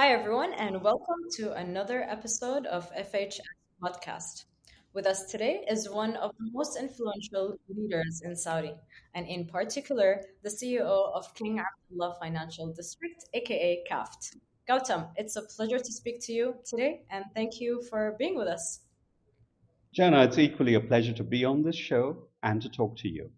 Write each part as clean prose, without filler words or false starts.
Hi, everyone, and welcome to another episode of FHS Podcast. With us today is one of the most influential leaders in Saudi, and in particular, the CEO of King Abdullah Financial District, aka KAFD. Gautam, it's a pleasure to speak to you today, and thank you for being with us. Jana, it's equally a pleasure to be on this show and to talk to you.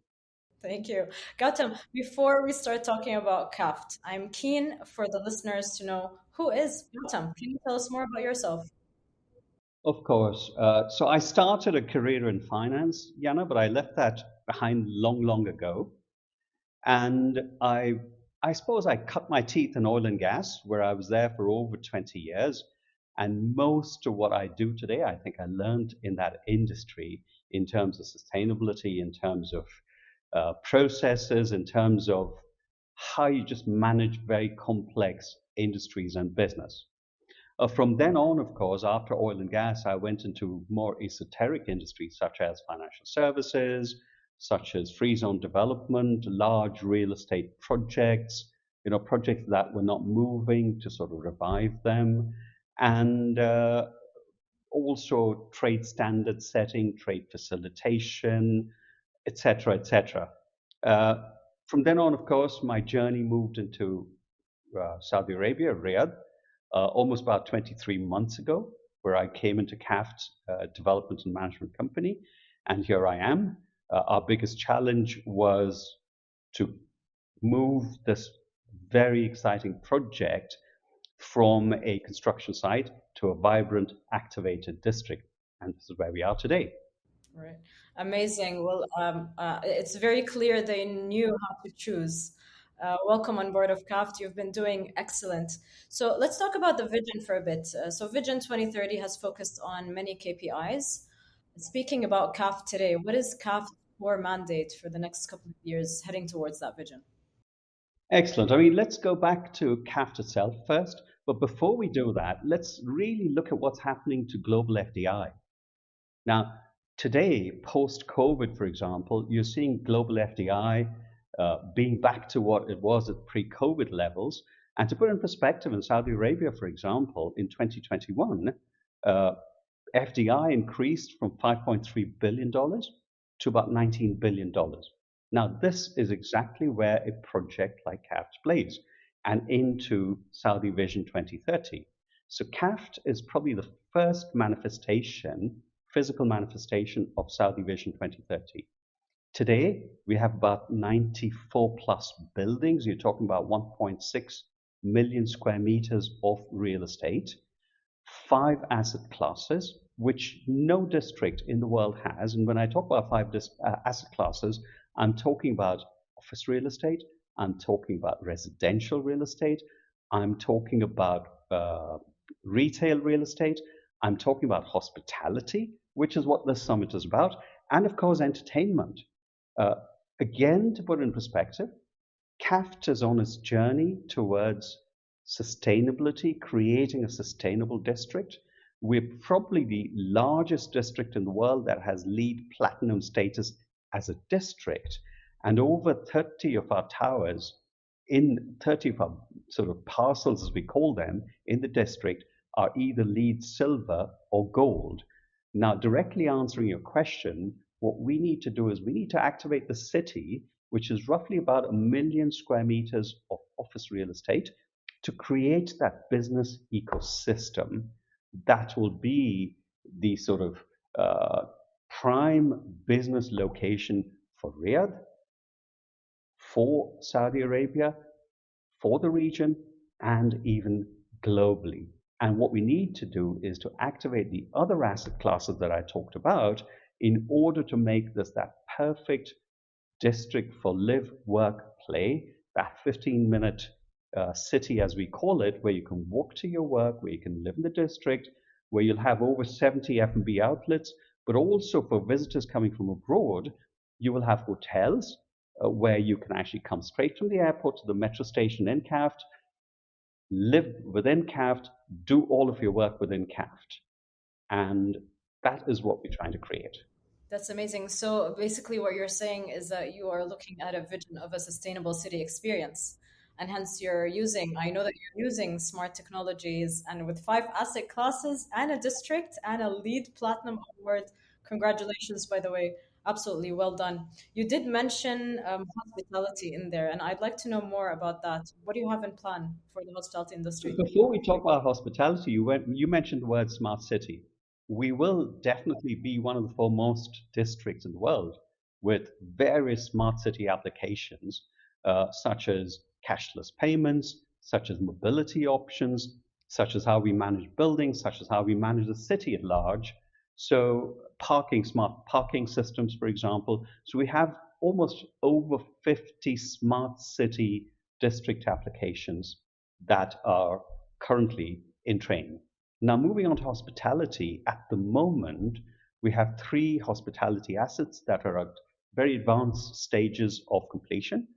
Thank you. Gautam, before we start talking about KAFD, I'm keen for the listeners to know who is Gautam. Can you tell us more about yourself? Of course. So I started a career in finance, Jana, but I left that behind long, long ago. And I suppose I cut my teeth in oil and gas, where I was there for over 20 years. And most of what I do today, I think I learned in that industry in terms of sustainability, in terms of processes, in terms of how you just manage very complex industries and business. From then on, of course, after oil and gas, I went into more esoteric industries such as financial services, such as free zone development, large real estate projects, projects that were not moving to sort of revive them, and also trade standard setting, trade facilitation, etc., etc. Uh, from then on, of course, my journey moved into Saudi Arabia, Riyadh, almost about 23 months ago, where I came into KAFT Development and Management Company, and here I am. Our biggest challenge was to move this very exciting project from a construction site to a vibrant, activated district. And this is where we are today. Right. Amazing. Well, it's very clear they knew how to choose. Welcome on board of CAFT. You've been doing excellent. So let's talk about the vision for a bit. So Vision 2030 has focused on many KPIs. Speaking about CAFT today, what is CAFT's core mandate for the next couple of years heading towards that vision? Excellent. I mean, let's go back to CAFT itself first. But before we do that, let's really look at what's happening to global FDI. Now, today, post COVID, for example, you're seeing global FDI being back to what it was at pre COVID levels. And to put in perspective, in Saudi Arabia, for example, in 2021, uh, FDI increased from $5.3 billion to about $19 billion. Now, this is exactly where a project like CAFT plays and into Saudi Vision 2030. So CAFT is probably the first manifestation, physical manifestation of Saudi Vision 2030. Today, we have about 94 plus buildings. You're talking about 1.6 million square meters of real estate, 5 asset classes, which no district in the world has. And when I talk about asset classes, I'm talking about office real estate, I'm talking about residential real estate, I'm talking about retail real estate, I'm talking about hospitality, which is what this summit is about, and of course, entertainment. Uh, Again, to put it in perspective, CAFT is on its journey towards sustainability, creating a sustainable district. We're probably the largest district in the world that has LEED Platinum status as a district. And over 30 of our towers, in 30 of our sort of parcels, as we call them, in the district, are either LEED Silver or Gold. Now, directly answering your question, what we need to do is we need to activate the city, which is roughly about 1 million square meters of office real estate, to create that business ecosystem that will be the sort of prime business location for Riyadh, for Saudi Arabia, for the region, and even globally. And what we need to do is to activate the other asset classes that I talked about in order to make this that perfect district for live, work, play, that 15-minute city, as we call it, where you can walk to your work, where you can live in the district, where you'll have over 70 F&B outlets, but also for visitors coming from abroad, you will have hotels where you can actually come straight from the airport to the metro station in CAFT, live within CAFT, do all of your work within CAFT. And that is what we're trying to create. That's amazing. So basically, what you're saying is that you are looking at a vision of a sustainable city experience. and hence I know that you're using smart technologies, and with five asset classes and a district and a lead platinum award. Congratulations, by the way. Absolutely well done. You did mention hospitality in there, and I'd like to know more about that. What do you have in plan for the hospitality industry? Before we talk about hospitality, you mentioned the word smart city. We will definitely be one of the foremost districts in the world with various smart city applications, such as cashless payments, such as mobility options, such as how we manage buildings, such as how we manage the city at large. So, smart parking systems, for example. So, we have almost over 50 smart city district applications that are currently in training. Now, moving on to hospitality, at the moment, we have three hospitality assets that are at very advanced stages of completion.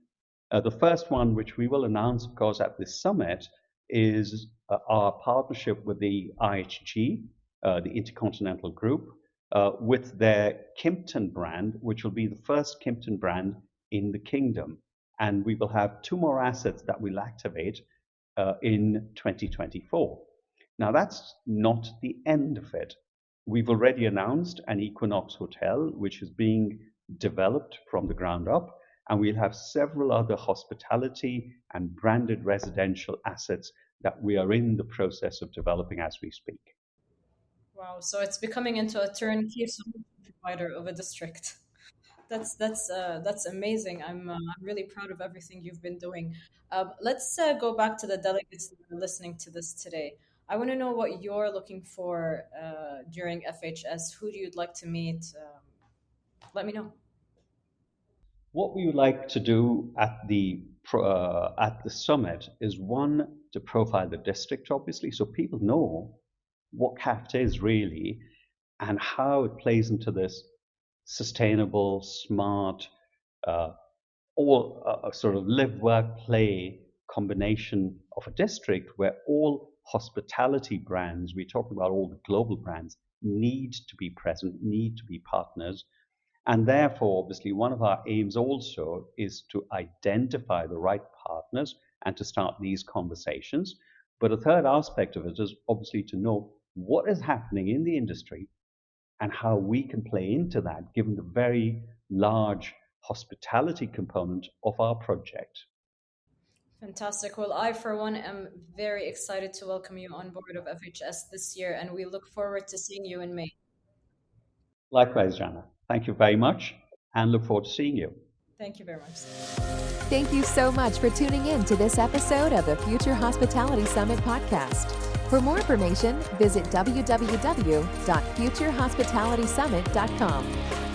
The first one, which we will announce, of course, at this summit, is our partnership with the IHG, the Intercontinental Group, with their Kimpton brand, which will be the first Kimpton brand in the kingdom. And we will have two more assets that we'll activate in 2024. Now, that's not the end of it. We've already announced an Equinox Hotel, which is being developed from the ground up, and we'll have several other hospitality and branded residential assets that we are in the process of developing as we speak. Wow, so it's becoming into a turnkey solution provider of a district. That's amazing. I'm really proud of everything you've been doing. Let's go back to the delegates that are listening to this today. I want to know what you're looking for during FHS. Who do you like to meet? Let me know. What we would like to do at the summit is one to profile the district, obviously, so people know what KAFD is really and how it plays into this sustainable, smart, uh, all sort of live, work, play combination of a district where all hospitality brands, we talk about all the global brands, need to be present, need to be partners. And therefore, obviously, one of our aims also is to identify the right partners and to start these conversations. But a third aspect of it is obviously to know what is happening in the industry and how we can play into that, given the very large hospitality component of our project. Fantastic. Well, I, for one, am very excited to welcome you on board of FHS this year, and we look forward to seeing you in May. Likewise, Jana, thank you very much and look forward to seeing you. Thank you very much. Thank you so much for tuning in to this episode of the Future Hospitality Summit podcast. For more information, visit www.futurehospitalitysummit.com.